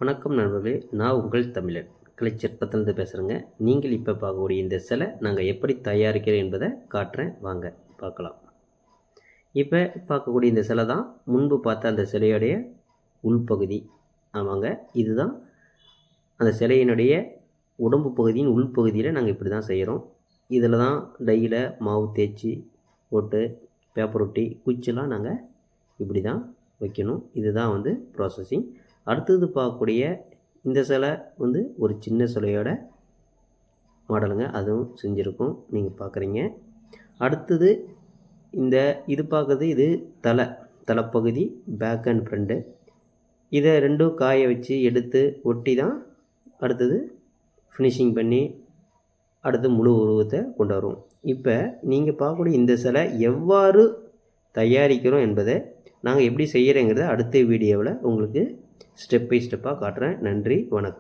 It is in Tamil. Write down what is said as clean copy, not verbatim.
வணக்கம் நண்பர்களே, நான் உங்கள் தமிழன் கலைச்சிற்பத்திலிருந்து பேசுகிறேங்க. நீங்கள் இப்போ பார்க்கக்கூடிய இந்த சிலை நாங்கள் எப்படி தயாரிக்கிறோம் என்பதை காட்டுறேன், வாங்க பார்க்கலாம். இப்போ பார்க்கக்கூடிய இந்த சிலை தான் முன்பு பார்த்த அந்த சிலையுடைய உள்பகுதி. ஆமாங்க, இதுதான் அந்த சிலையினுடைய உடம்பு பகுதியின் உள்பகுதியில் நாங்கள் இப்படி தான் செய்கிறோம். இதில் தான் டையில் மாவு தேய்ச்சி போட்டு பேப்பர் ஒட்டி குச்சிலாம் நாங்கள் இப்படி தான் வைக்கணும். இதுதான் வந்து ப்ராசஸிங். அடுத்தது பார்க்கக்கூடிய இந்த சிலை வந்து ஒரு சின்ன சிலையோட மாடலுங்க, அதுவும் செஞ்சுருக்கோம், நீங்கள் பார்க்குறீங்க. அடுத்தது இது பார்க்குறது இது தலைப்பகுதி, பேக் அண்ட் ஃப்ரண்ட்டு. இதை ரெண்டும் காய வச்சு எடுத்து ஒட்டி தான் அடுத்தது ஃபினிஷிங் பண்ணி அடுத்து முழு உருவத்தை கொண்டு வரும். இப்போ நீங்கள் பார்க்கக்கூடிய இந்த சிலை எவ்வாறு தயாரிக்கிறோம் என்பதை நாங்கள் எப்படி செய்கிறேங்கிறத அடுத்த வீடியோவில் உங்களுக்கு ஸ்டெப் பை ஸ்டெப்பாக காட்டுறேன். நன்றி, வணக்கம்.